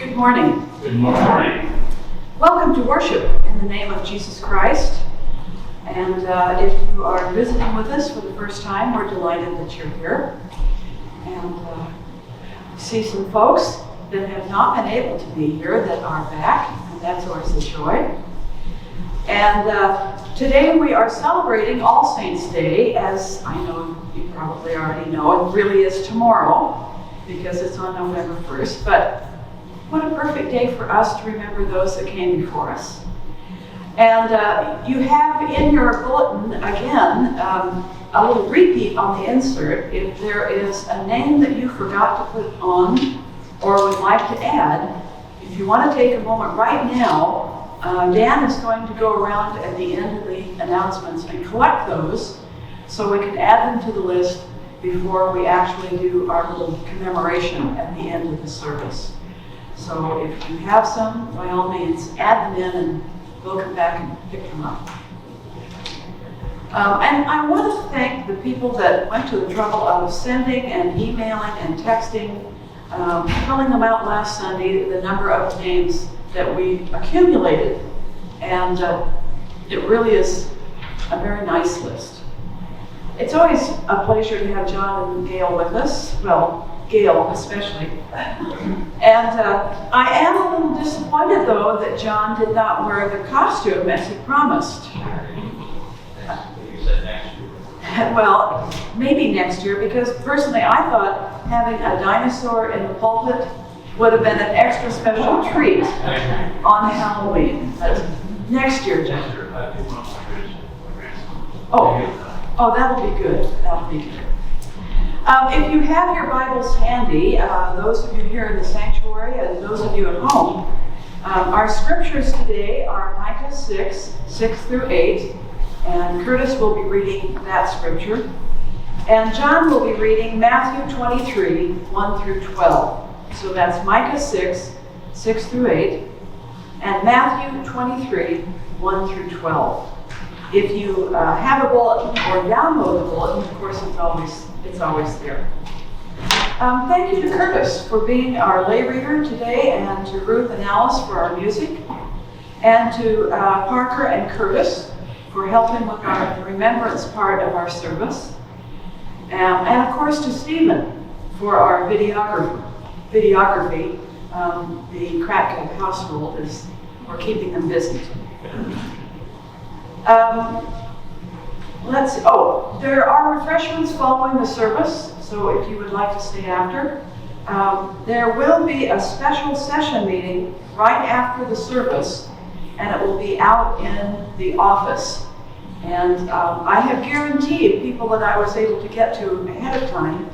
Good morning. Good morning. Welcome to worship in the name of Jesus Christ. And if you are visiting with us for the first time, we're delighted that you're here. And see some folks that have not been able to be here that are back, and that's always a joy. And today we are celebrating All Saints' Day, as I know you probably already know. It really is tomorrow because it's on November 1st. But what a perfect day for us to remember those that came before us. And you have in your bulletin, again, a little repeat on the insert. If there is a name that you forgot to put on or would like to add, if you want to take a moment right now, Dan is going to go around at the end of the announcements and collect those so we can add them to the list before we actually do our little commemoration at the end of the service. So if you have some, by all means, add them in and we'll come back and pick them up. And I want to thank the people that went to the trouble of sending and emailing and texting, filling them out last Sunday, the number of names that we accumulated. And it really is a very nice list. It's always a pleasure to have John and Gail with us. Well, Gail especially. And I am a little disappointed, though, that John did not wear the costume as he promised. You said next year. Well, maybe next year, because personally I thought having a dinosaur in the pulpit would have been an extra special treat on Halloween. But next year, John. Next year, I think one of my grandson. Oh, that'll be good. That'll be good. If you have your Bibles handy, those of you here in the sanctuary and those of you at home, our scriptures today are Micah 6 through 8, and Curtis will be reading that scripture. And John will be reading Matthew 23, 1 through 12. So that's Micah 6 through 8, and Matthew 23, 1 through 12. If you have a bulletin or download the bulletin, of course it's always there. Thank you to Curtis for being our lay reader today, and to Ruth and Alice for our music, and to Parker and Curtis for helping with the remembrance part of our service, and of course to Stephen for our videography. The Krakow household we're keeping them busy. There are refreshments following the service, so if you would like to stay after. There will be a special session meeting right after the service, and it will be out in the office. And I have guaranteed people that I was able to get to ahead of time,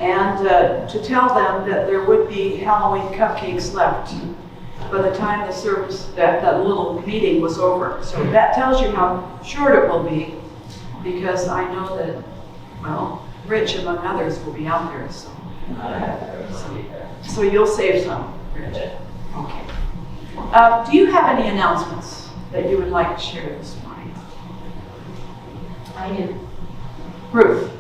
and to tell them that there would be Halloween cupcakes left by the time the service, that little meeting was over. So that tells you how short it will be, because I know that, well, Rich, among others, will be out there. So you'll save some, Rich. Okay. Do you have any announcements that you would like to share this morning? I do. Ruth.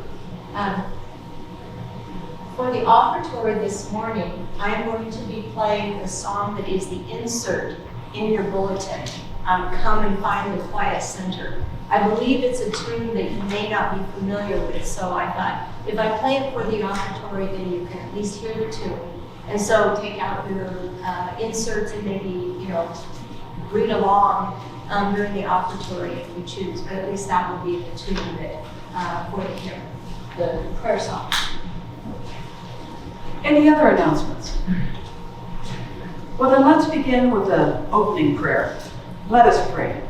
For the offertory this morning, I am going to be playing the song that is the insert in your bulletin, Come and Find the Quiet Center. I believe it's a tune that you may not be familiar with, so I thought if I play it for the offertory, then you can at least hear the tune. And so take out your inserts and maybe, read along during the offertory if you choose, but at least that will be the tune that for the prayer song. Any other announcements? Well, then let's begin with the opening prayer. Let us pray.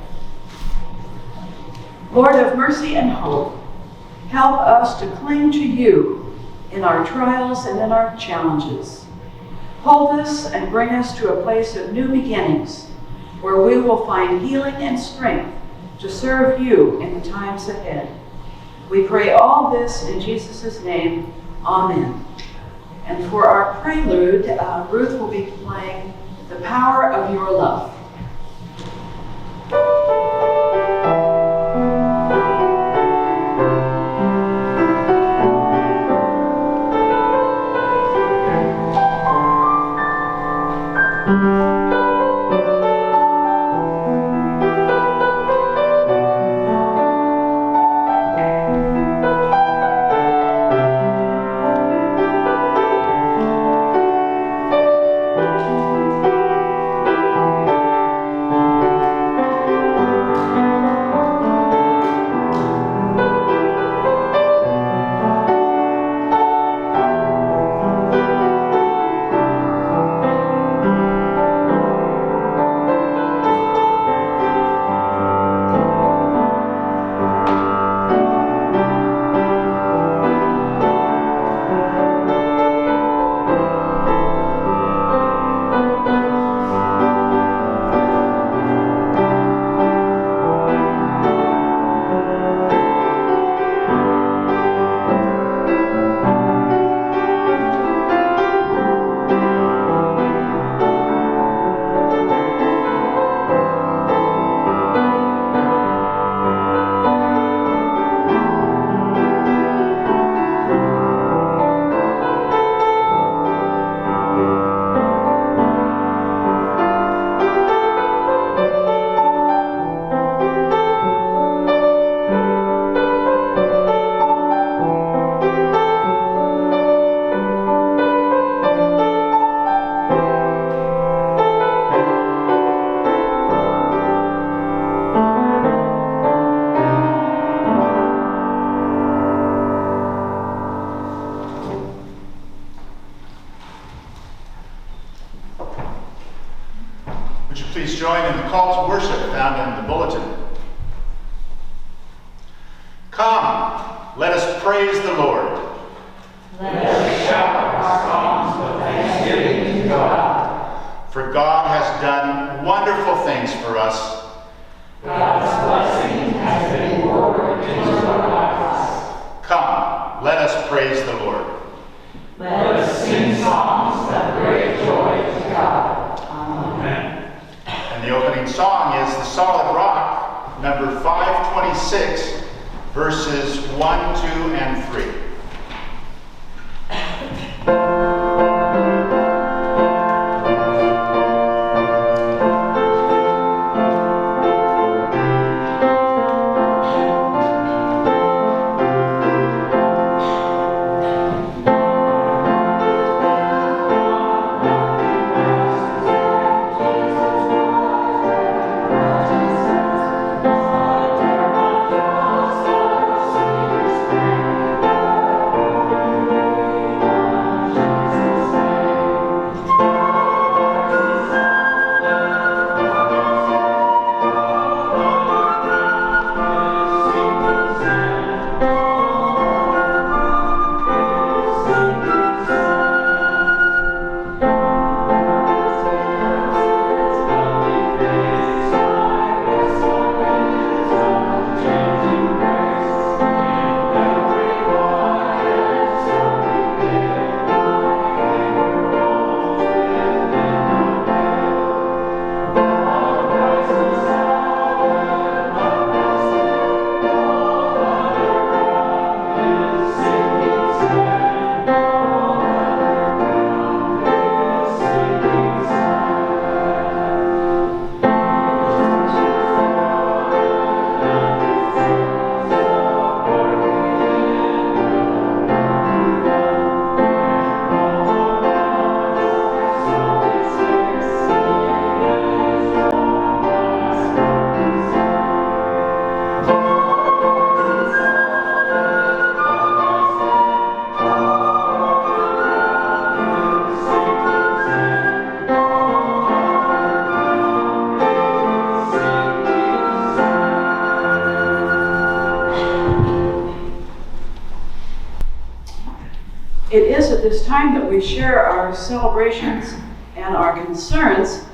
Lord of mercy and hope, help us to cling to you in our trials and in our challenges. Hold us and bring us to a place of new beginnings, where we will find healing and strength to serve you in the times ahead. We pray all this in Jesus' name. Amen. And for our prelude, Ruth will be playing The Power of Your Love. Would you please join in the call to worship found in the bulletin? Come, let us praise the Lord. Let us shout our songs of thanksgiving to God. For God has done wonderful things for us. God's blessing has been poured into our lives. Come, let us praise the Lord. Let us sing songs of great joy to God. Amen. And the opening song is The Solid Rock, number 526, verses 1, 2, and 3. It is at this time that we share our celebrations and our concerns,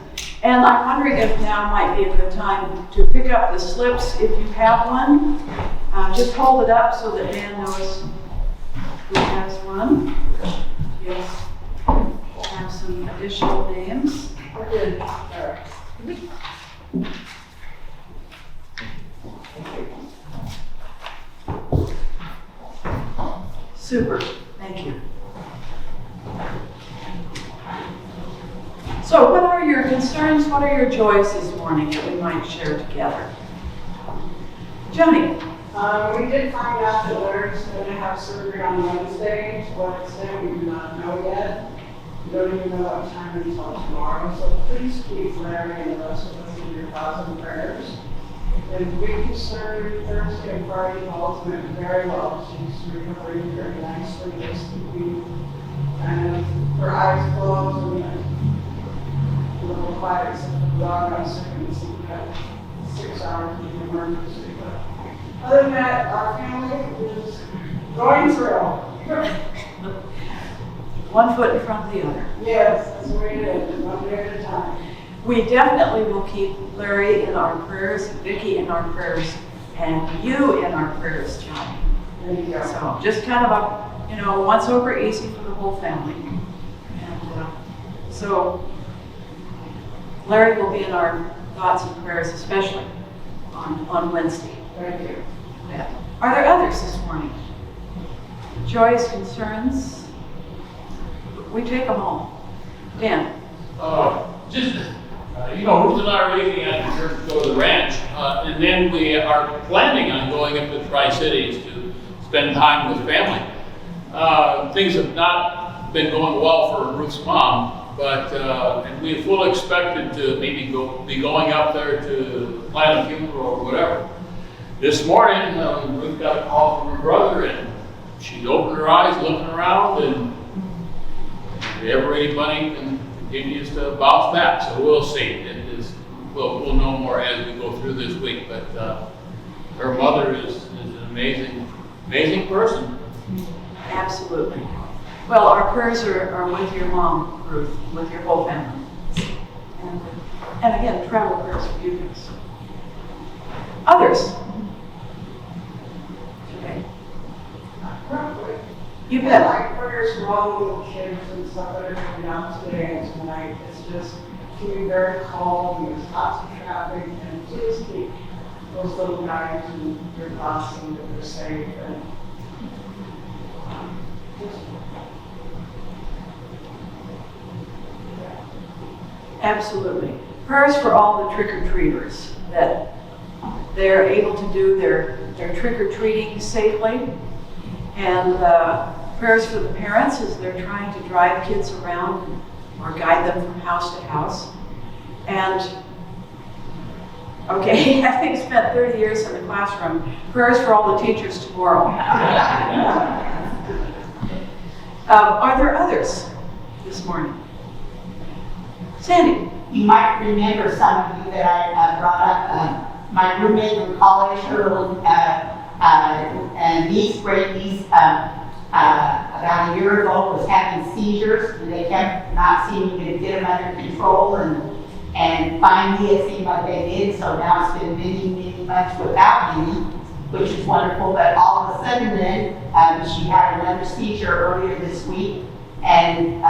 and I'm wondering if now might be a good time to pick up the slips if you have one. Just hold it up so that Dan knows who has one. Yes, have some additional names. Super, thank you. So what are your concerns? What are your joys this morning that we might share together? Johnny? We did find out that Larry's going to have surgery on Wednesday. To what extent, we do not know yet. We don't even know what time until tomorrow. So please keep Larry and the rest of us in your thoughts and prayers. And we concerned Thursday and Friday calls went very well. She's recovering very nicely, just keeping kind of her eyes closed and a little quiet, except for the dog got sick and she got 6 hours in the emergency. But other than that, our family is going through. One foot in front of the other. Yes, that's the way it is, one day at a time. We definitely will keep Larry in our prayers, Vicki in our prayers, and you in our prayers, Johnny. There you go. So just kind of a, once over easy for the whole family. And so Larry will be in our thoughts and prayers, especially on Wednesday. Thank you. Yeah. Are there others this morning? Joys, concerns? We take them all. Dan? Ruth and I are leaving at the church to go to the ranch, and then we are planning on going up to Tri-Cities to spend time with family. Things have not been going well for Ruth's mom, but and we fully expected to maybe be going up there to plan a funeral or whatever. This morning, Ruth got a call from her brother, and she opened her eyes, looking around, and everybody continues to bounce back. So we'll see. We'll know more as we go through this week. But her mother is an amazing person. Absolutely. Well, our prayers are with your mom, Ruth, with your whole family. And again, travel prayers for you guys. Others? Okay. Probably. You bet. My prayers for all the little kids and stuff that are coming out today and tonight. It's just keeping very calm, there's lots of traffic, and please keep those little guys in your thoughts and that they're safe. And Absolutely. Prayers for all the trick-or-treaters, that they're able to do their trick-or-treating safely. And prayers for the parents as they're trying to drive kids around or guide them from house to house. And, okay, having spent 30 years in the classroom, prayers for all the teachers tomorrow. Are there others this morning? Sandy. You might remember, some of you, that I brought up my roommate in college, her little niece, great niece, about a year ago was having seizures, and they kept not seeming to get them under control, and finally it seemed like they did, so now it's been many months without any, which is wonderful. But all of a sudden then, she had another seizure earlier this week, and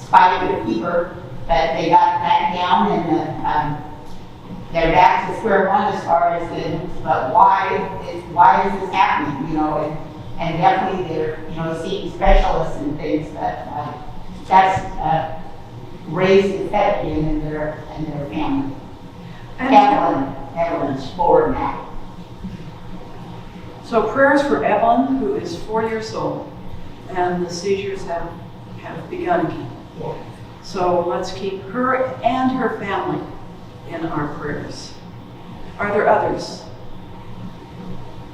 spiked a fever, but they got that down, and they're back to square one as far as but why is this happening, and definitely they're, seeing specialists and things, but that's raised its head again in their family. Evelyn's 4 now. So prayers for Evelyn, who is 4 years old, and the seizures have begun again. So let's keep her and her family in our prayers. Are there others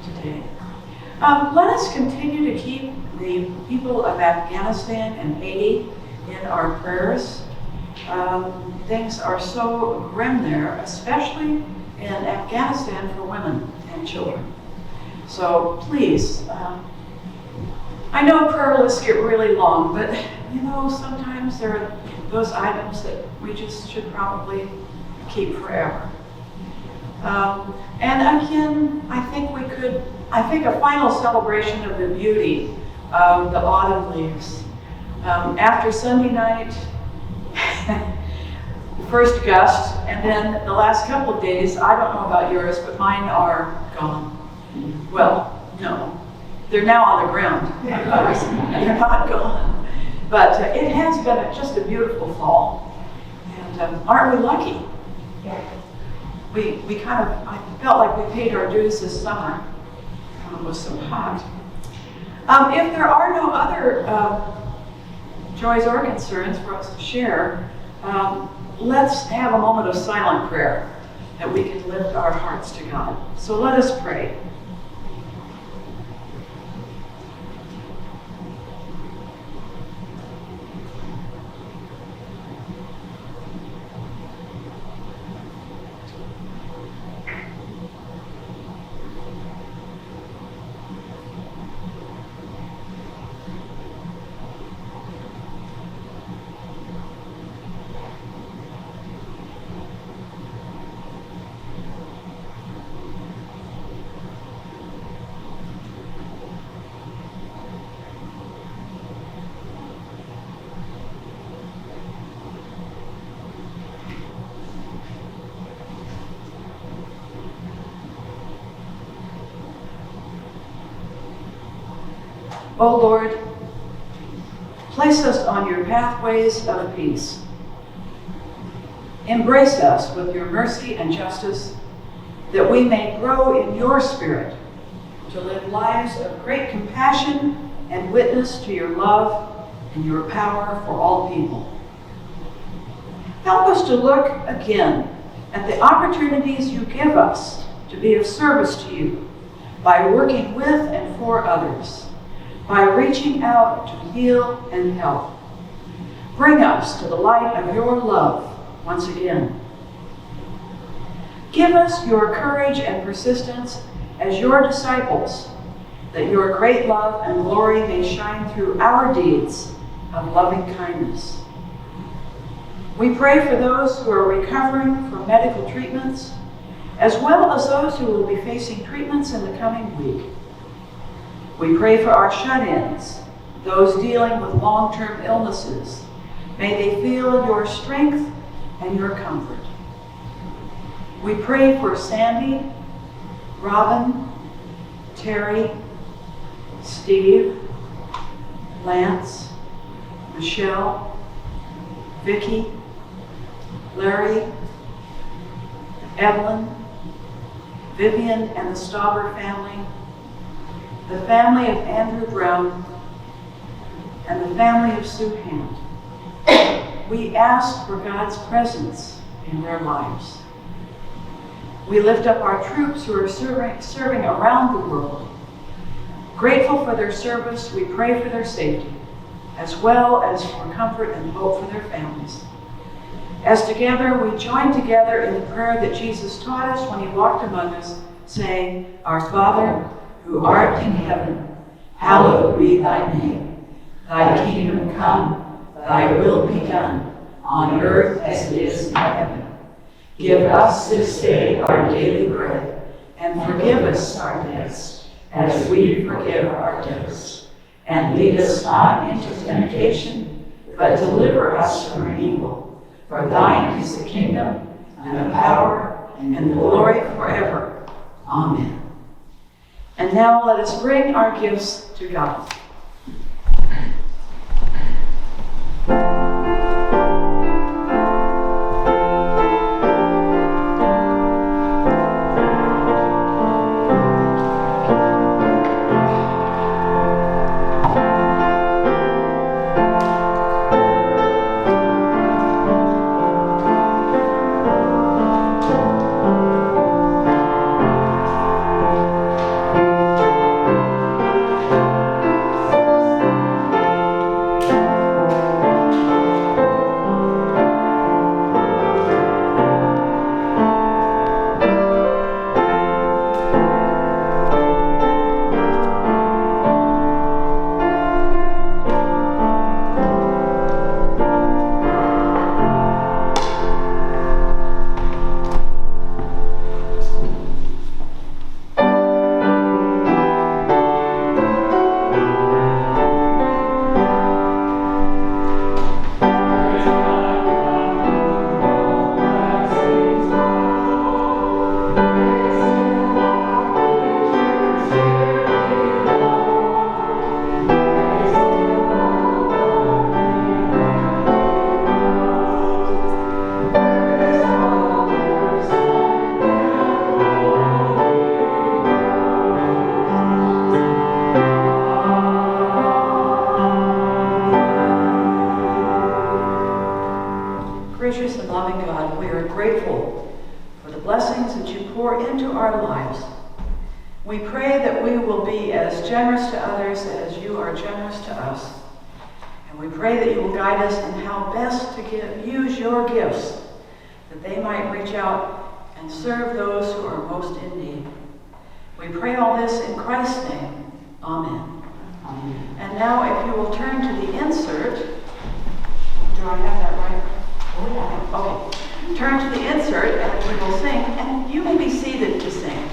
today? Let us continue to keep the people of Afghanistan and Haiti in our prayers. Things are so grim there, especially in Afghanistan for women and children. So please, I know prayer lists get really long, but sometimes there are those items that we just should probably keep forever. And again, I think a final celebration of the beauty of the autumn leaves. After Sunday night, the first gust, and then the last couple of days, I don't know about yours, but mine are gone. Well, no, they're now on the ground, of course. They're not gone. But it has been just a beautiful fall. aren't we lucky? I felt like we paid our dues this summer. It was so hot. If there are no other joys or concerns for us to share, let's have a moment of silent prayer that we can lift our hearts to God. So let us pray. O Lord, place us on your pathways of peace. Embrace us with your mercy and justice, that we may grow in your spirit to live lives of great compassion and witness to your love and your power for all people. Help us to look again at the opportunities you give us to be of service to you by working with and for others, by reaching out to heal and help. Bring us to the light of your love once again. Give us your courage and persistence as your disciples, that your great love and glory may shine through our deeds of loving kindness. We pray for those who are recovering from medical treatments, as well as those who will be facing treatments in the coming week. We pray for our shut-ins, those dealing with long-term illnesses. May they feel your strength and your comfort. We pray for Sandy, Robin, Terry, Steve, Lance, Michelle, Vicki, Larry, Evelyn, Vivian and the Stauber family, the family of Andrew Brown, and the family of Sue Hand. We ask for God's presence in their lives. We lift up our troops who are serving around the world. Grateful for their service, we pray for their safety, as well as for comfort and hope for their families. As together we join together in the prayer that Jesus taught us when he walked among us, saying, Our Father, who art in heaven, hallowed be thy name. Thy kingdom come, thy will be done, on earth as it is in heaven. Give us this day our daily bread, and forgive us our debts, as we forgive our debtors. And lead us not into temptation, but deliver us from evil. For thine is the kingdom, and the power, and the glory forever. Amen. And now let us bring our gifts to God. Gracious and loving God, we are grateful for the blessings that you pour into our lives. We pray that we will be as generous to others as you are generous to us. And we pray that you will guide us in how best to use your gifts, that they might reach out and serve those who are most in need. We pray all this in Christ's name. Amen. Amen. And now if you will turn to the insert. Do I have that right? Oh, yeah. Okay. Turn to the insert and we will sing. And you may be seated to sing.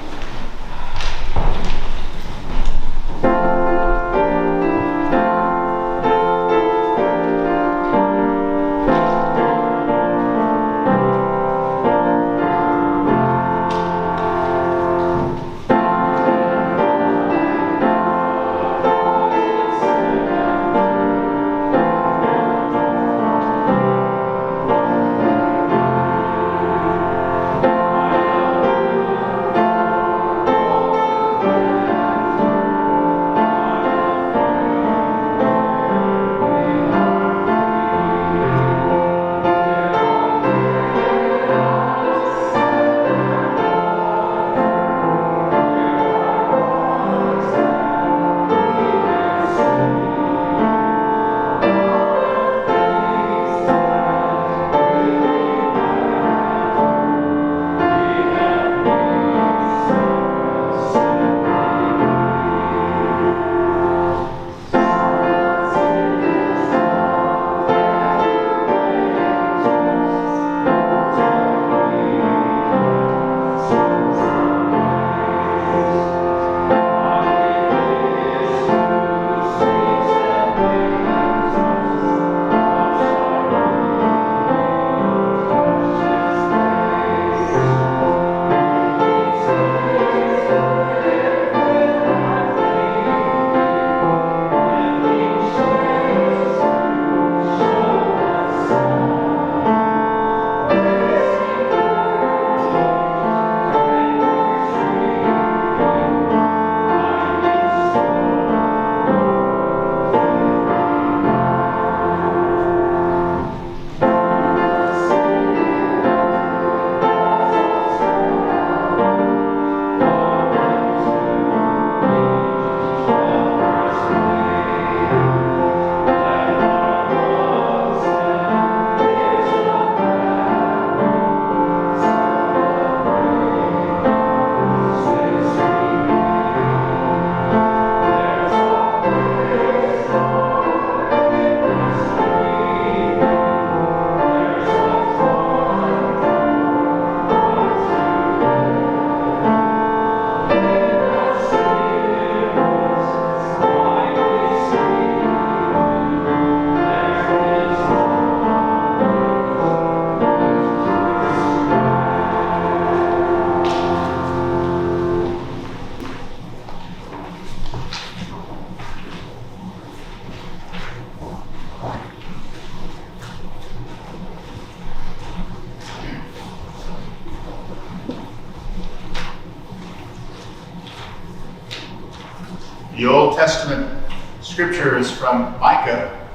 The Old Testament scripture is from Micah,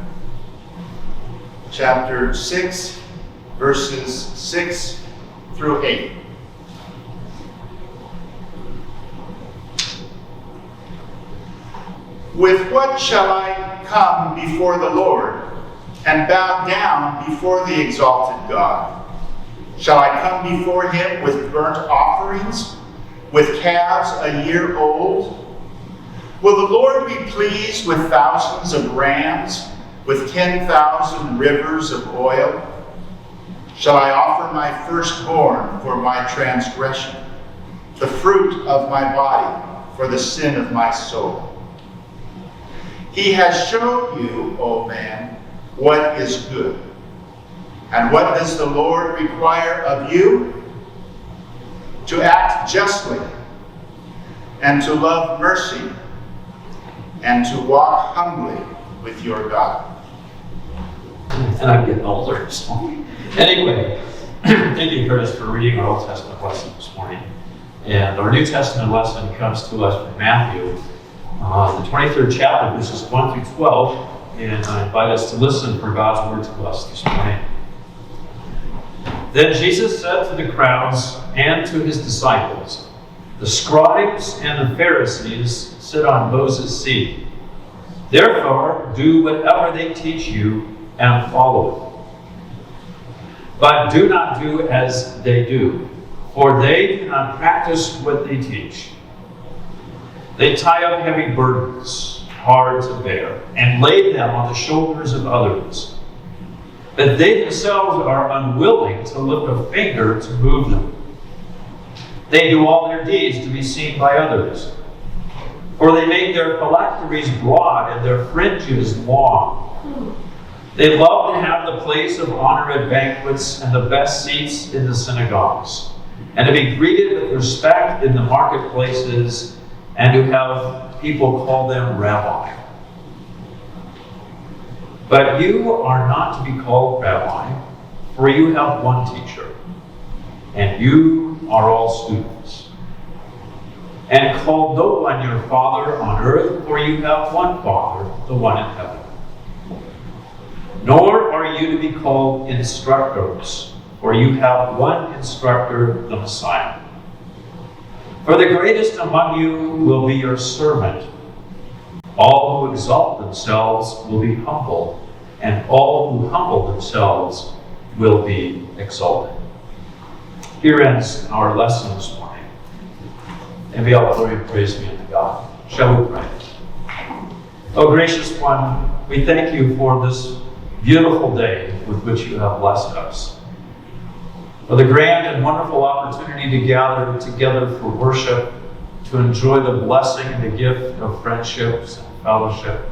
chapter 6, verses 6 through 8. With what shall I come before the Lord and bow down before the exalted God? Shall I come before him with burnt offerings, with calves a year old? Will the Lord be pleased with thousands of rams, with 10,000 rivers of oil? Shall I offer my firstborn for my transgression, the fruit of my body for the sin of my soul? He has showed you, O man, what is good. And what does the Lord require of you? To act justly, and to love mercy, and to walk humbly with your God. And I'm getting older, so. Anyway, thank you, Curtis, for reading our Old Testament lesson this morning. And our New Testament lesson comes to us from Matthew, the 23rd chapter, verses 1 through 12. And I invite us to listen for God's word to us this morning. Then Jesus said to the crowds and to his disciples, "The scribes and the Pharisees sit on Moses' seat. Therefore, do whatever they teach you and follow it. But do not do as they do, for they do not practice what they teach. They tie up heavy burdens, hard to bear, and lay them on the shoulders of others. But they themselves are unwilling to lift a finger to move them. They do all their deeds to be seen by others. For they make their phylacteries broad and their fringes long. They love to have the place of honor at banquets and the best seats in the synagogues, and to be greeted with respect in the marketplaces, and to have people call them rabbi. But you are not to be called rabbi, for you have one teacher, and you are all students. And call no one your father on earth, for you have one Father, the one in heaven. Nor are you to be called instructors, for you have one instructor, the Messiah. For the greatest among you will be your servant. All who exalt themselves will be humble, and all who humble themselves will be exalted." Here ends our lesson this morning. And be all glory and praise be unto God. Shall we pray? Oh, gracious one, we thank you for this beautiful day with which you have blessed us, for the grand and wonderful opportunity to gather together for worship, to enjoy the blessing and the gift of friendships and fellowship.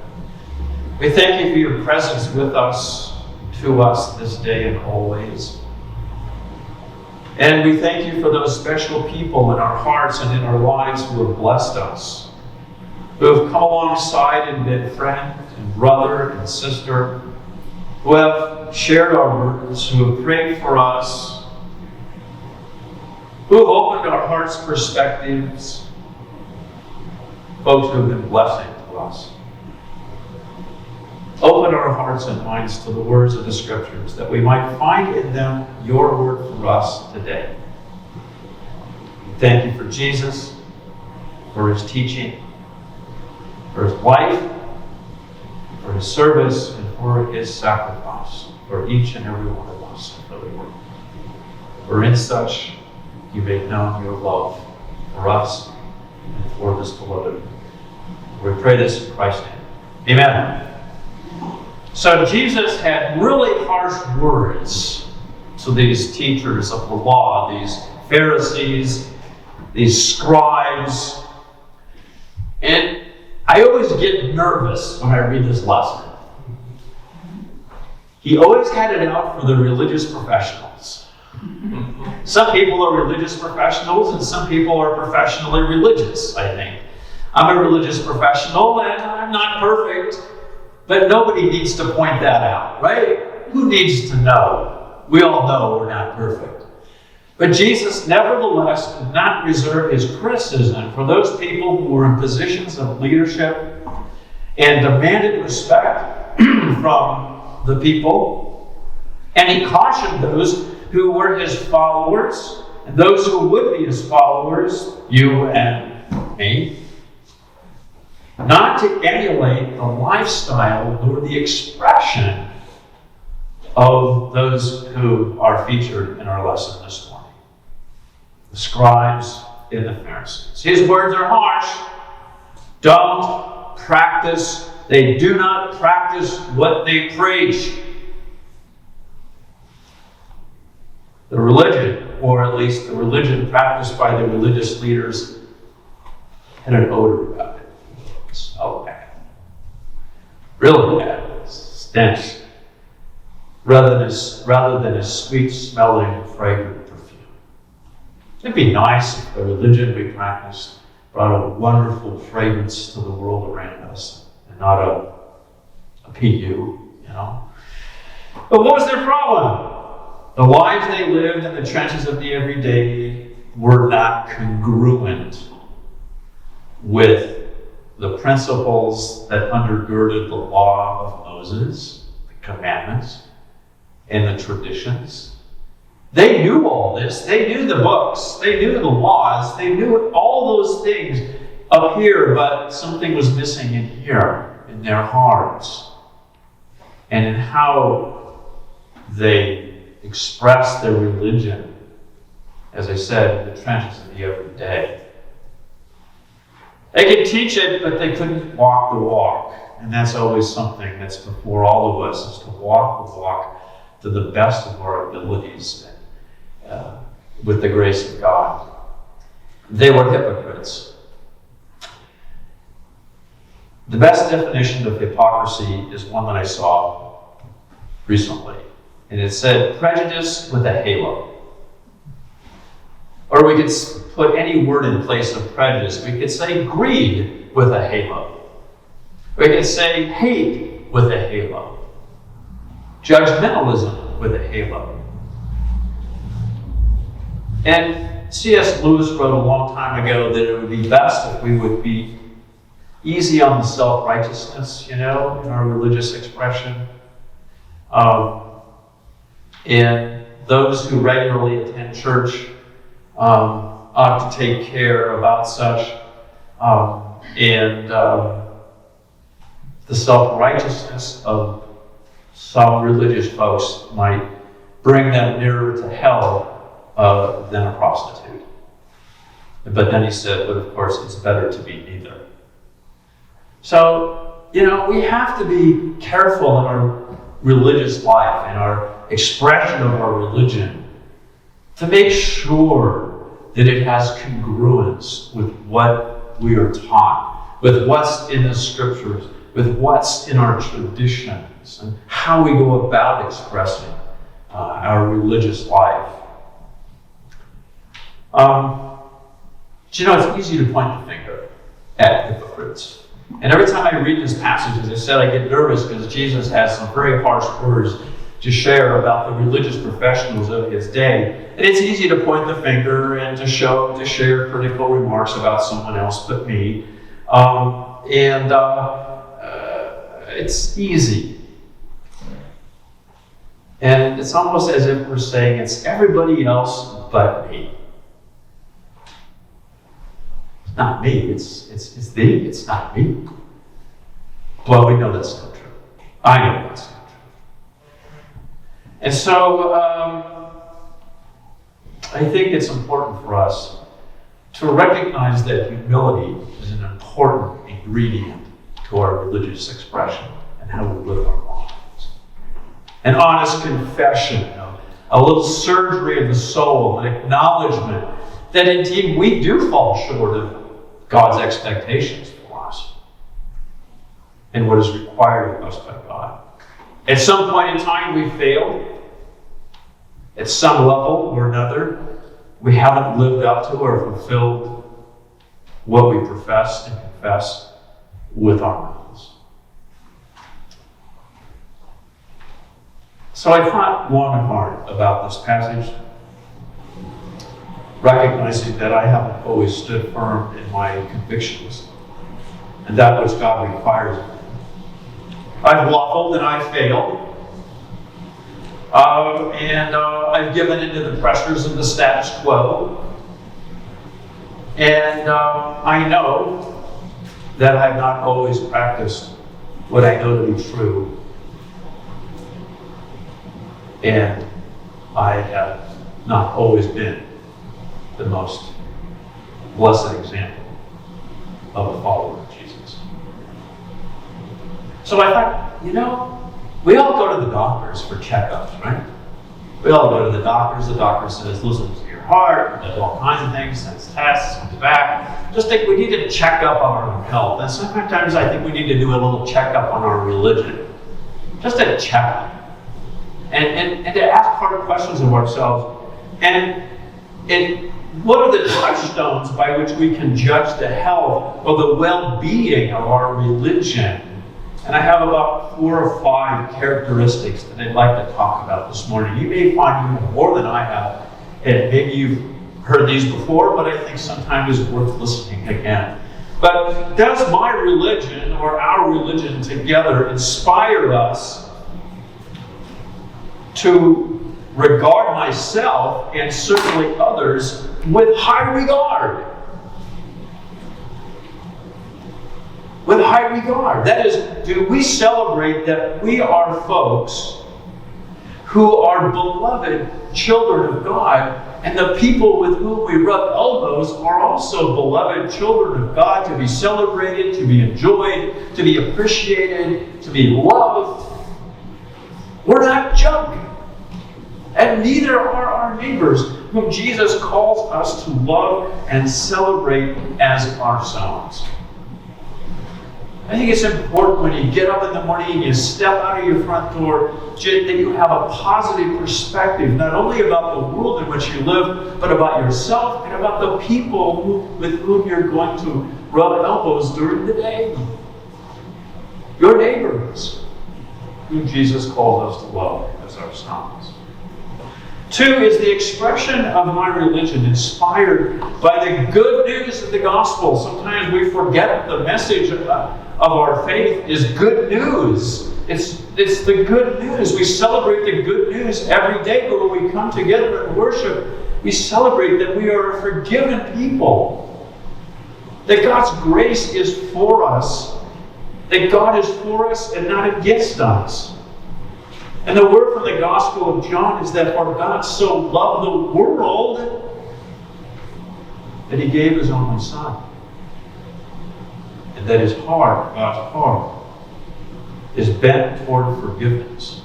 We thank you for your presence with us, to us this day and always. And we thank you for those special people in our hearts and in our lives who have blessed us, who have come alongside and been friend and brother and sister, who have shared our burdens, who have prayed for us, who have opened our hearts' perspectives, folks who have been blessing to us. Open our hearts and minds to the words of the Scriptures, that we might find in them your word for us today. Thank you for Jesus, for his teaching, for his life, for his service, and for his sacrifice for each and every one of us, for the world. For in such you make known your love for us and for this beloved. We pray this in Christ's name. Amen. So Jesus had really harsh words to these teachers of the law, these Pharisees, these scribes. And I always get nervous when I read this lesson. He always had it out for the religious professionals. Some people are religious professionals and some people are professionally religious, I think. I'm a religious professional and I'm not perfect, but nobody needs to point that out, right? Who needs to know? We all know we're not perfect. But Jesus nevertheless did not reserve his criticism for those people who were in positions of leadership and demanded respect from the people. And he cautioned those who were his followers and those who would be his followers, you and me, not to emulate the lifestyle nor the expression of those who are featured in our lesson this morning. The scribes and the Pharisees. His words are harsh. Don't practice. They do not practice what they preach. The religion, or at least the religion practiced by the religious leaders, had an odor about it. It smelled bad. Really bad. Stench. Rather than a sweet-smelling, fragrant perfume. It'd be nice if the religion we practiced brought a wonderful fragrance to the world around us, and not a PU, you know. But what was their problem? The lives they lived in the trenches of the everyday were not congruent with the principles that undergirded the law of Moses, the commandments, and the traditions They knew all this. They knew the books. They knew the laws. They knew all those things up here, but something was missing in here, in their hearts, and in how they expressed their religion, as I said, in the trenches of the everyday. They could teach it, but they couldn't walk the walk. And that's always something that's before all of us, is to walk the walk to the best of our abilities with the grace of God. They were hypocrites. The best definition of hypocrisy is one that I saw recently. And it said, prejudice with a halo. Or we could put any word in place of prejudice. We could say greed with a halo. We could say hate with a halo. Judgmentalism with a halo. And C.S. Lewis wrote a long time ago that it would be best if we would be easy on the self-righteousness, in our religious expression. And those who regularly attend church ought to take care about such. And the self-righteousness of some religious folks might bring them nearer to hell than a prostitute. But then he said, but of course it's better to be neither. So, we have to be careful in our religious life, in our expression of our religion, to make sure that it has congruence with what we are taught, with what's in the scriptures, with what's in our traditions, and how we go about expressing our religious life. It's easy to point the finger at hypocrites. And every time I read this passage, as I said, I get nervous because Jesus has some very harsh words to share about the religious professionals of his day. And it's easy to point the finger and to share critical remarks about someone else but me. It's easy. And it's almost as if we're saying it's everybody else but me. It's not me, it's thee, it's not me. Well, we know that's not true. I know that's not true. And so, I think it's important for us to recognize that humility is an important ingredient to our religious expression and how we live our lives. An honest confession, a little surgery of the soul, an acknowledgement that indeed we do fall short of God's expectations for us and what is required of us by God. At some point in time, we failed. At some level or another, we haven't lived up to or fulfilled what we profess and confess with our mouths. So I thought long and hard about this passage, recognizing that I haven't always stood firm in my convictions and that which God requires of me. I've waffled and I've failed. And I've given into the pressures of the status quo. And I know that I've not always practiced what I know to be true. And I have not always been the most blessed example of a follower of Jesus. So I thought, we all go to the doctors for checkups, right? We all go to the doctors. The doctor says, listen to your heart, does all kinds of things, sends tests, comes back. Just think we need to check up on our health. And sometimes I think we need to do a little checkup on our religion. Just a checkup. And to ask hard questions of ourselves. And what are the touchstones by which we can judge the health or the well-being of our religion? And I have about 4 or 5 characteristics that I'd like to talk about this morning. You may find you have more than I have, and maybe you've heard these before, but I think sometimes it's worth listening again. But does my religion or our religion together inspire us to regard myself and certainly others with high regard. With high regard. That is, do we celebrate that we are folks who are beloved children of God, and the people with whom we rub elbows are also beloved children of God, to be celebrated, to be enjoyed, to be appreciated, to be loved? We're not junk. And neither are our neighbors, whom Jesus calls us to love and celebrate as ourselves. I think it's important when you get up in the morning and you step out of your front door that you have a positive perspective, not only about the world in which you live, but about yourself and about the people with whom you're going to rub elbows during the day. Your neighbors, whom Jesus calls us to love as ourselves. 2 is the expression of my religion inspired by the good news of the gospel. Sometimes we forget the message of our faith is good news. It's the good news. We celebrate the good news every day, but when we come together and worship, we celebrate that we are a forgiven people. That God's grace is for us. That God is for us and not against us. And the word from the Gospel of John is that for God so loved the world that He gave His only Son. And that His heart, God's heart, is bent toward forgiveness.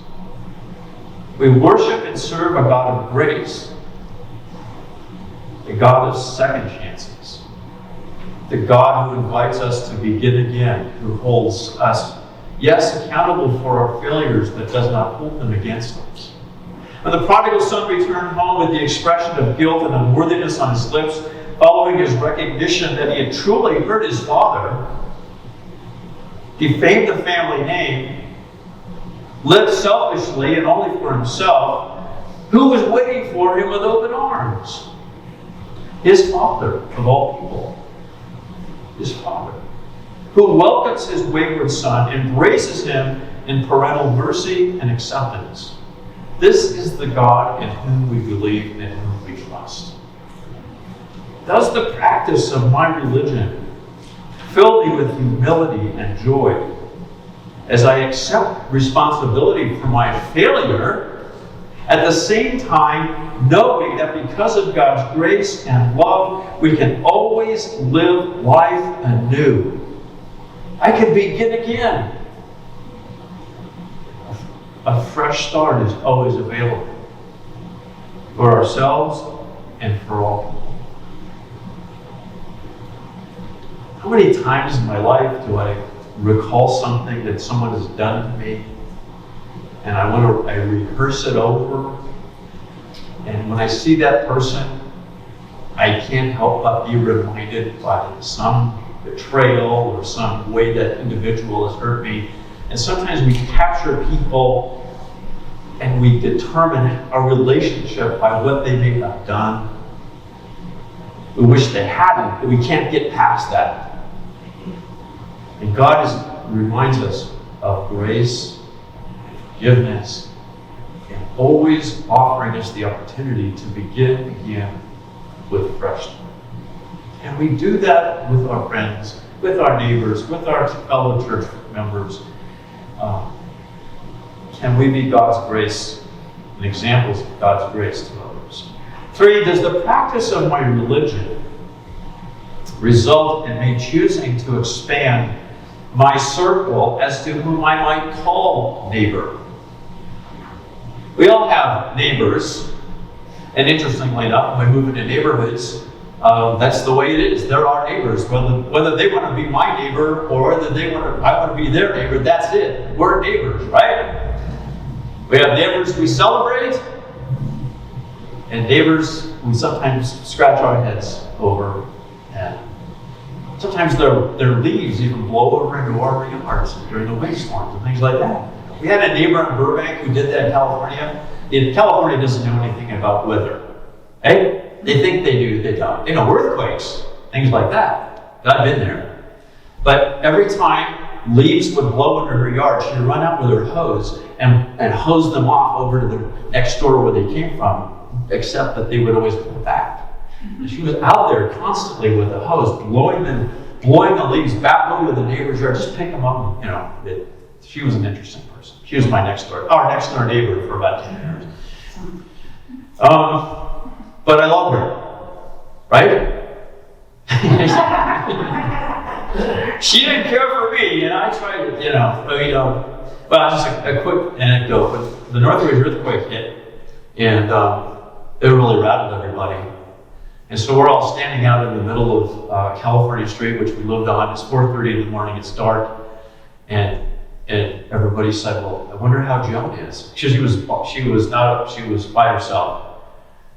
We worship and serve a God of grace, the God of second chances, the God who invites us to begin again, who holds us, yes, accountable for our failures, but does not hold them against us. When the prodigal son returned home with the expression of guilt and unworthiness on his lips, following his recognition that he had truly hurt his father, defamed the family name, lived selfishly and only for himself, who was waiting for him with open arms? His Father of all people. His Father, who welcomes his wayward son, embraces him in parental mercy and acceptance. This is the God in whom we believe and in whom we trust. Does the practice of my religion fill me with humility and joy as I accept responsibility for my failure, at the same time knowing that because of God's grace and love, we can always live life anew? I can begin again. A fresh start is always available for ourselves and for all people. How many times in my life do I recall something that someone has done to me, and I rehearse it over, and when I see that person, I can't help but be reminded by some betrayal or some way that individual has hurt me. And sometimes we capture people and we determine our relationship by what they may have done. We wish they hadn't, but we can't get past that. And God reminds us of grace, forgiveness, and always offering us the opportunity to begin again with fresh start. And we do that with our friends, with our neighbors, with our fellow church members. Can we be God's grace and examples of God's grace to others? 3, does the practice of my religion result in me choosing to expand my circle as to whom I might call neighbor? We all have neighbors, and interestingly enough, when we move into neighborhoods, that's the way it is. They're our neighbors. Whether they want to be my neighbor or whether I want to be their neighbor, that's it. We're neighbors, right? We have neighbors we celebrate, and neighbors we sometimes scratch our heads over. And sometimes their leaves even blow over into our yards during the windstorms and things like that. We had a neighbor in Burbank who did that in California. California doesn't know anything about weather. Hey? They think they do, they don't. They know earthquakes, things like that. I've been there. But every time leaves would blow into her yard, she'd run out with her hose and hose them off over to the next door where they came from, except that they would always come back. And she was out there constantly with a hose, blowing the leaves back over the neighbor's yard, just pick them up. She was an interesting person. She was our next door neighbor for about 10 years. But I loved her, right? She didn't care for me, and I tried to, Well, just a quick anecdote. But the Northridge earthquake hit, and it really rattled everybody. And so we're all standing out in the middle of California Street, which we lived on. It's 4:30 in the morning. It's dark, and everybody said, "Well, I wonder how Joan is." She was by herself,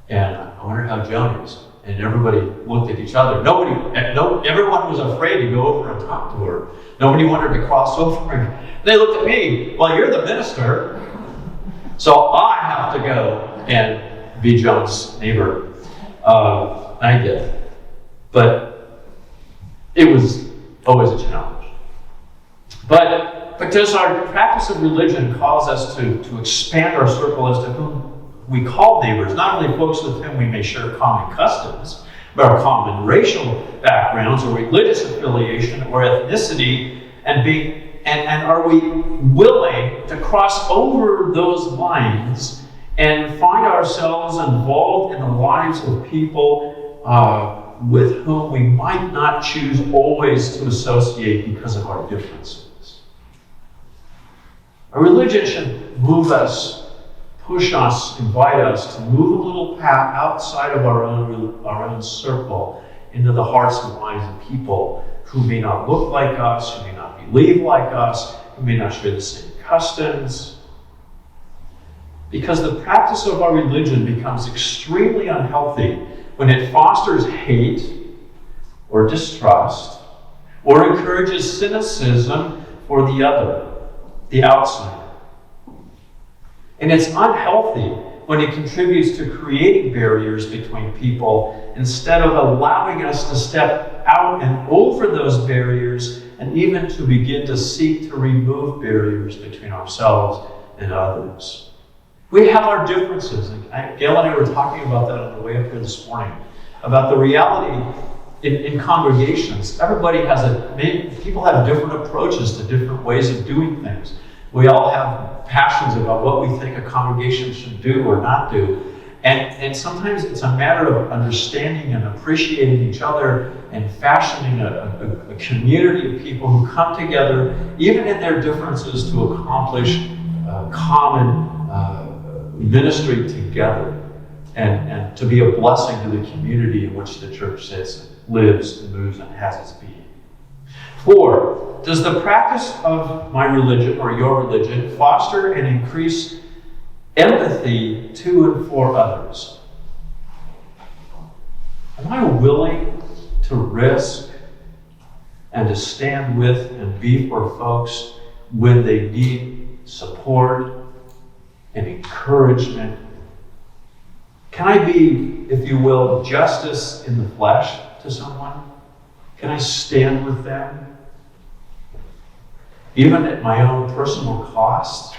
and I wonder how Joan is. And everybody looked at each other. Everyone was afraid to go over and talk to her. Nobody wanted to cross over. They looked at me. Well, you're the minister, so I have to go and be Joan's neighbor. I get it. But it was always a challenge. But because our practice of religion calls us to expand our circle as to whom we call neighbors, not only folks with whom we may share common customs, but our common racial backgrounds or religious affiliation or ethnicity, and are we willing to cross over those lines and find ourselves involved in the lives of people with whom we might not choose always to associate because of our differences. Our religion should move us, push us, invite us to move a little path outside of our own circle into the hearts and minds of people who may not look like us, who may not believe like us, who may not share the same customs. Because the practice of our religion becomes extremely unhealthy when it fosters hate or distrust or encourages cynicism for the other, the outsider. And it's unhealthy when it contributes to creating barriers between people instead of allowing us to step out and over those barriers and even to begin to seek to remove barriers between ourselves and others. We have our differences. Gail and I were talking about that on the way up here this morning, about the reality in congregations. People have different approaches to different ways of doing things. We all have passions about what we think a congregation should do or not do. And sometimes it's a matter of understanding and appreciating each other and fashioning a community of people who come together, even in their differences, to accomplish common ministry together and to be a blessing to the community in which the church sits, lives, and moves, and has its being. 4, does the practice of my religion or your religion foster and increase empathy to and for others? Am I willing to risk and to stand with and be for folks when they need support and encouragement? Can I be, if you will, justice in the flesh to someone? Can I stand with them? Even at my own personal cost?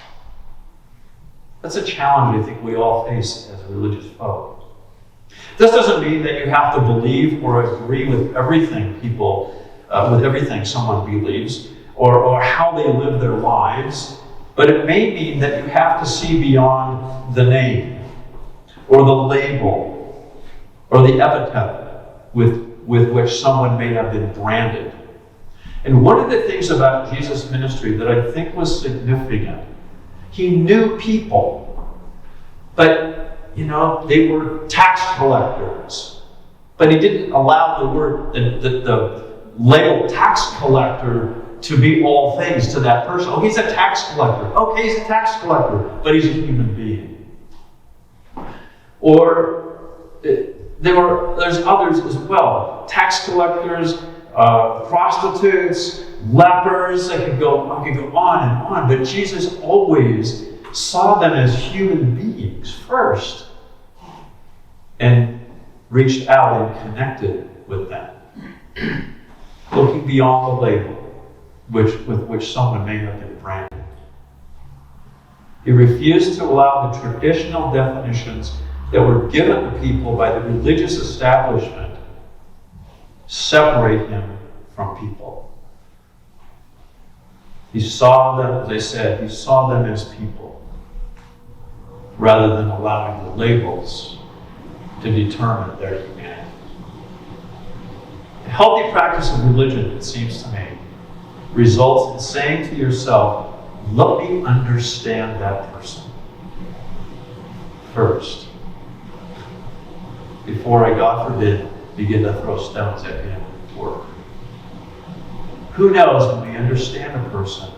That's a challenge I think we all face as religious folk. This doesn't mean that you have to believe or agree with everything with everything someone believes or how they live their lives. But it may mean that you have to see beyond the name or the label or the epithet with which someone may have been branded. And one of the things about Jesus' ministry that I think was significant, he knew people, but they were tax collectors. But he didn't allow the label tax collector to be all things to that person. Oh, he's a tax collector. Okay, he's a tax collector, but he's a human being. Or there's others as well. Tax collectors, prostitutes, lepers. I could go on and on. But Jesus always saw them as human beings first and reached out and connected with them, looking beyond the label with which someone may have been branded. He refused to allow the traditional definitions that were given to people by the religious establishment separate him from people. He saw them, as I said, he saw them as people, rather than allowing the labels to determine their humanity. A healthy practice of religion, it seems to me, results in saying to yourself, let me understand that person first, before I, God forbid, begin to throw stones at him at work. Who knows, when we understand a person,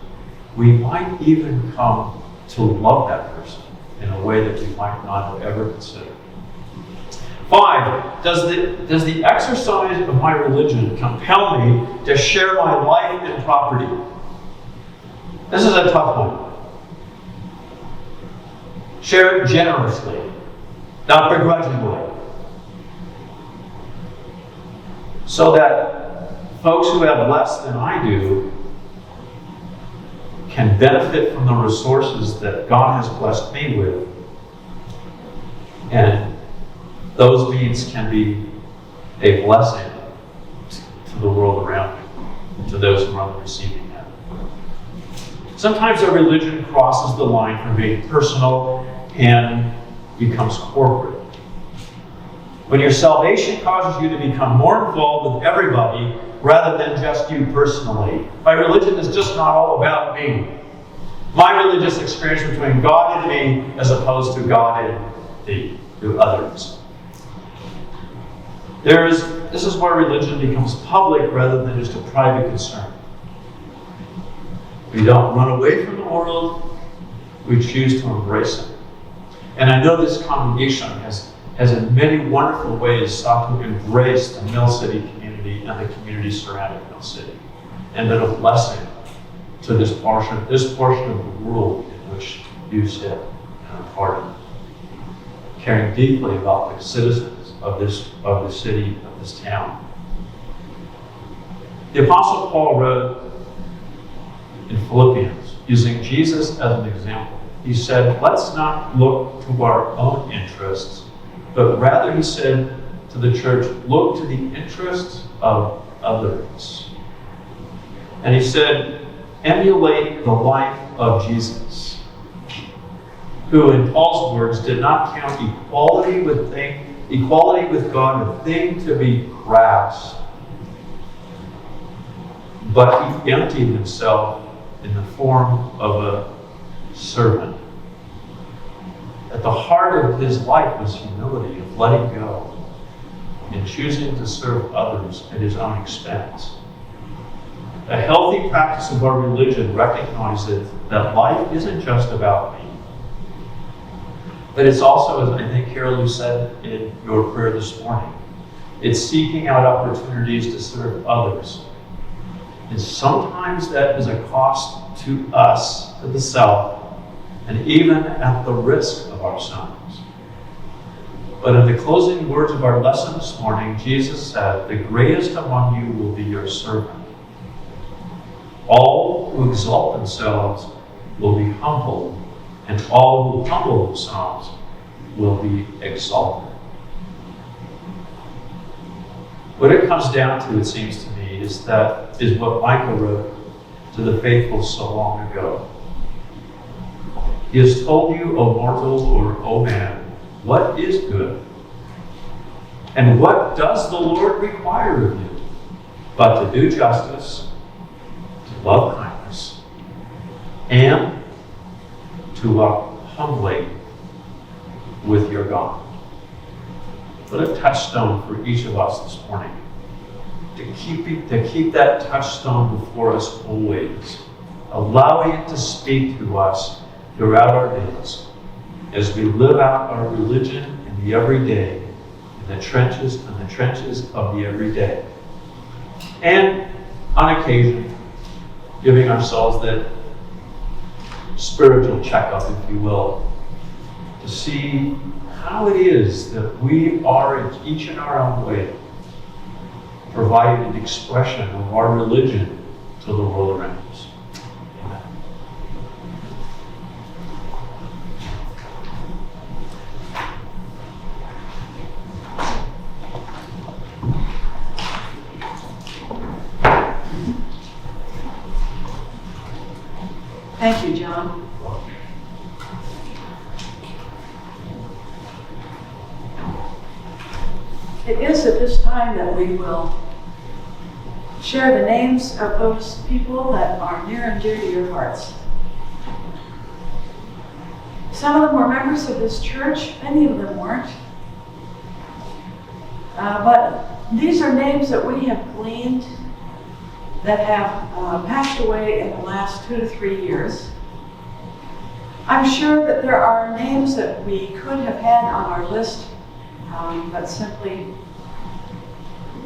we might even come to love that person in a way that we might not have ever considered. 5, does the exercise of my religion compel me to share my life and property? This is a tough one. Share it generously, not begrudgingly, so that folks who have less than I do can benefit from the resources that God has blessed me with. And those means can be a blessing to the world around me, to those who are on the receiving end. Sometimes our religion crosses the line from being personal and becomes corporate. When your salvation causes you to become more involved with everybody rather than just you personally. My religion is just not all about me. My religious experience between God and me as opposed to God and thee, to others. This is where religion becomes public rather than just a private concern. We don't run away from the world, we choose to embrace it. And I know this congregation has in many wonderful ways sought to embrace the Mill City community and the community surrounding Mill City, and been a blessing to this portion of the world in which you sit and are part of, caring deeply about the citizens of the city, of this town. The Apostle Paul wrote in Philippians, using Jesus as an example. He said, let's not look to our own interests, but rather, he said to the church, look to the interests of others. And he said, emulate the life of Jesus, who, in Paul's words, did not count equality with God a thing to be grasped, but he emptied himself in the form of a servant. At the heart of his life was humility, of letting go and choosing to serve others at his own expense. A healthy practice of our religion recognizes that life isn't just about me, but it's also, as I think, Carol, you said in your prayer this morning, it's seeking out opportunities to serve others. And sometimes that is a cost to us, to the self, and even at the risk of ourselves. But in the closing words of our lesson this morning, Jesus said, the greatest among you will be your servant. All who exalt themselves will be humbled, and all who humble themselves will be exalted. What it comes down to, it seems to me, is what Micah wrote to the faithful so long ago. He has told you, O mortal or O man, what is good? And what does the Lord require of you? But to do justice, to love kindness, and to walk humbly with your God. What a touchstone for each of us this morning. To keep that touchstone before us always, allowing it to speak to us throughout our days as we live out our religion in the everyday, in the trenches of the everyday. And on occasion, giving ourselves that spiritual checkup, if you will, to see how it is that we are, each in our own way, providing an expression of our religion to the world around us. Amen. Thank you, John. It is at this time that we will share the names of those people that are near and dear to your hearts. Some of them were members of this church, many of them weren't. But these are names that we have gleaned that have passed away in the last 2 to 3 years. I'm sure that there are names that we could have had on our list, but simply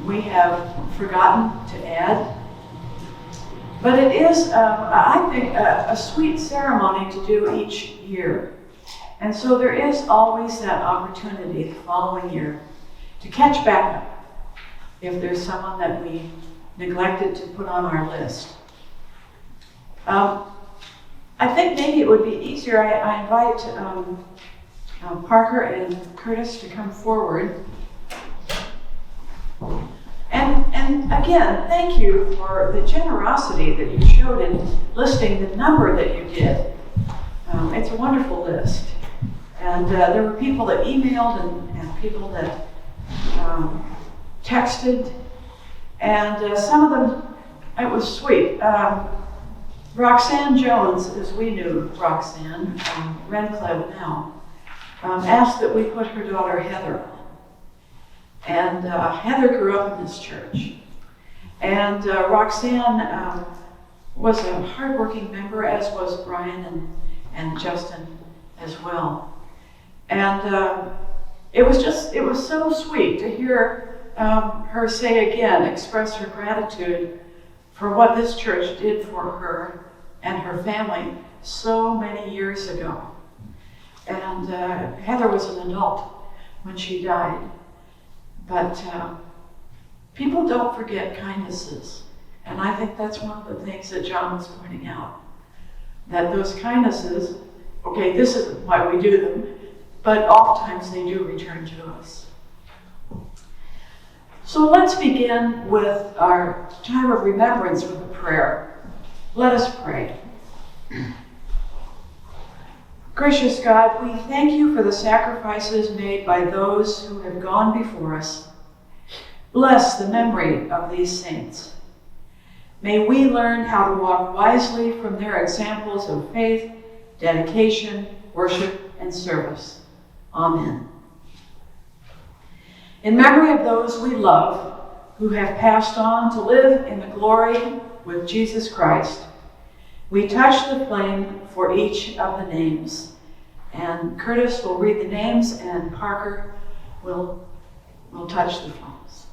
we have forgotten to add. But it is, I think, a sweet ceremony to do each year. And so there is always that opportunity the following year to catch back up if there's someone that we neglected to put on our list. I think maybe it would be easier. I invite Parker and Curtis to come forward. And again, thank you for the generosity that you showed in listing the number that you did. It's a wonderful list. And there were people that emailed and people that texted. And some of them, it was sweet. Roxanne Jones, as we knew Roxanne, Renclave now, asked that we put her daughter Heather on. And Heather grew up in this church. And Roxanne was a hardworking member, as was Brian and Justin as well. And it was so sweet to hear her say again, express her gratitude for what this church did for her and her family so many years ago. And Heather was an adult when she died. But people don't forget kindnesses. And I think that's one of the things that John was pointing out. That those kindnesses, okay, this isn't why we do them, but oftentimes they do return to us. So let's begin with our time of remembrance with a prayer. Let us pray. Gracious God, we thank you for the sacrifices made by those who have gone before us. Bless the memory of these saints. May we learn how to walk wisely from their examples of faith, dedication, worship, and service. Amen. In memory of those we love, who have passed on to live in the glory with Jesus Christ, we touch the flame for each of the names. And Curtis will read the names, and Parker will touch the flames.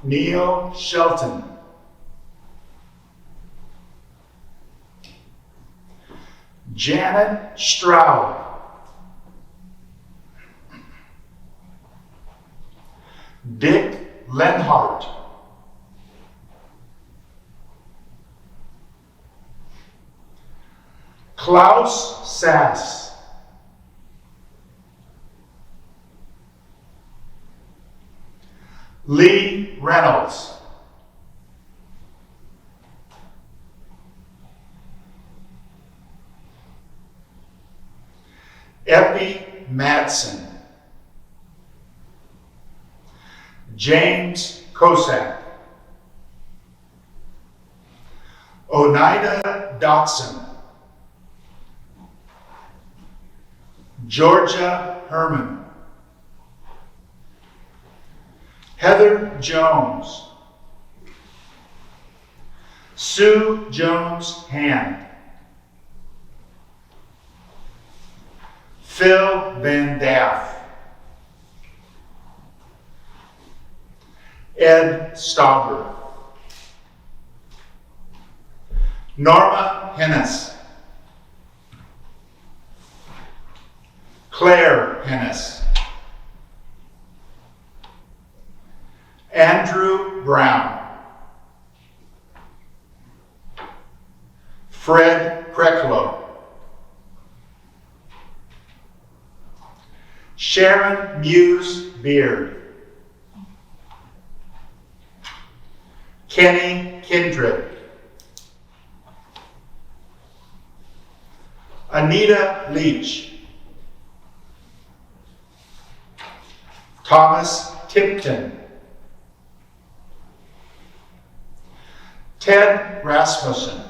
Neil Shelton. Janet Stroud. Dick Lenhart. Klaus Sass. Lee Reynolds. Epi Madsen. James Kosak. Oneida Dotson. Georgia Herman. Heather Jones. Sue Jones-Hand. Phil Van Daff. Ed Stauber. Norma Hennis. Claire Hennis. Andrew Brown. Fred Krecklow. Sharon Muse Beard. Kenny Kindred. Anita Leach, Thomas Tipton, Ted Rasmussen,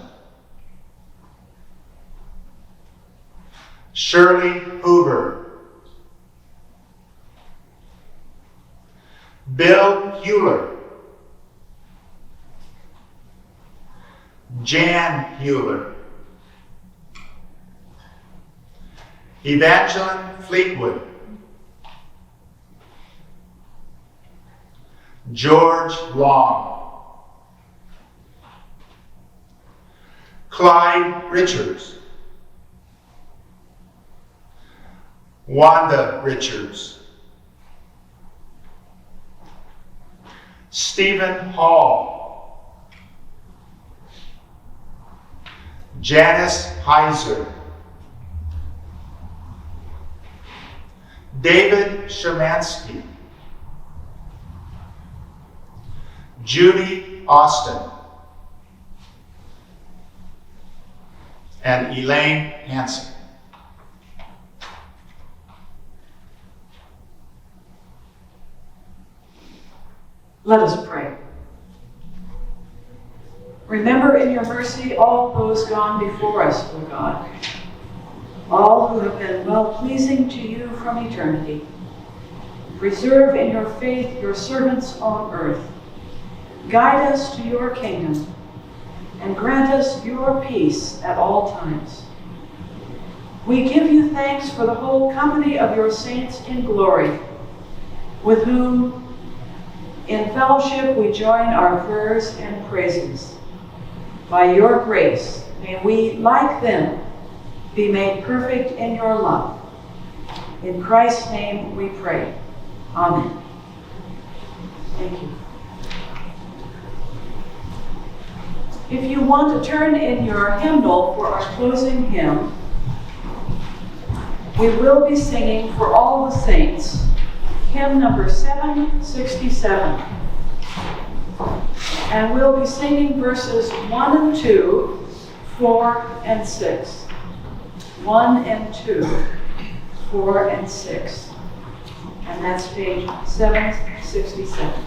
Shirley Hoover, Bill Hewler, Jan Hewler, Evangeline Fleetwood, George Long, Clyde Richards, Wanda Richards, Stephen Hall, Janice Heiser, David Shermansky, Judy Austin, and Elaine Hansen. Let us pray. Remember in your mercy all those gone before us, O God, all who have been well-pleasing to you from eternity. Preserve in your faith your servants on earth. Guide us to your kingdom, and grant us your peace at all times. We give you thanks for the whole company of your saints in glory, with whom in fellowship we join our prayers and praises. By your grace, may we, like them, be made perfect in your love. In Christ's name we pray. Amen. Thank you. If you want to turn in your hymnal for our closing hymn, we will be singing For All the Saints, hymn number 767. And we'll be singing verses 1 and 2, 4 and 6. 1 and 2, 4 and 6. And that's page 767.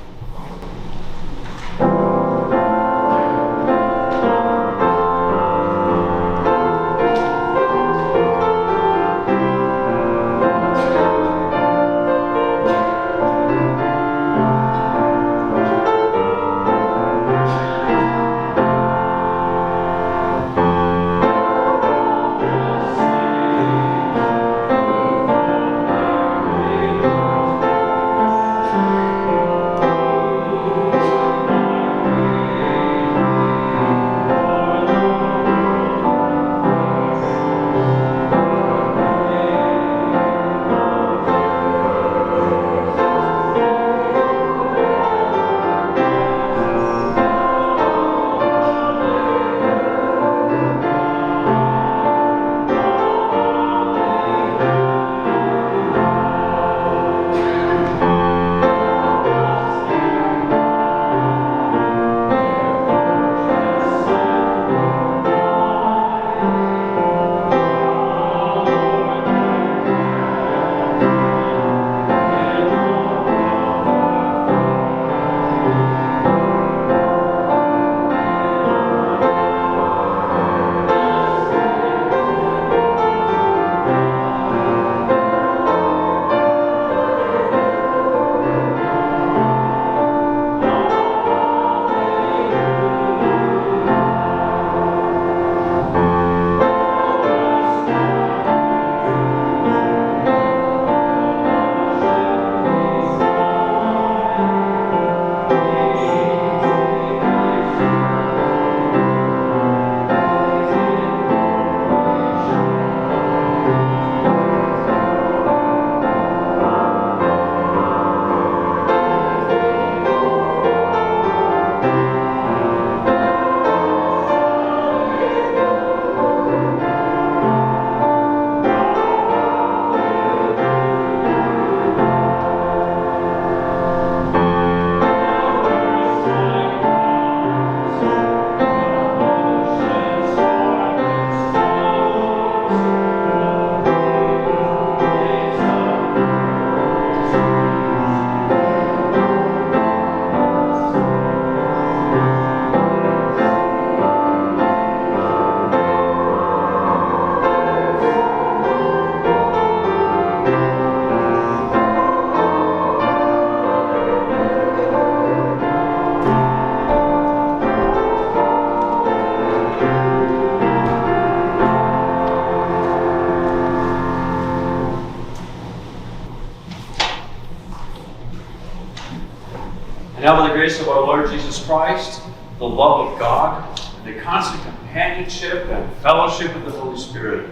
And now, by the grace of our Lord Jesus Christ, the love of God, and the constant companionship and fellowship of the Holy Spirit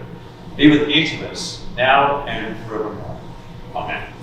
be with each of us now and forevermore. Amen.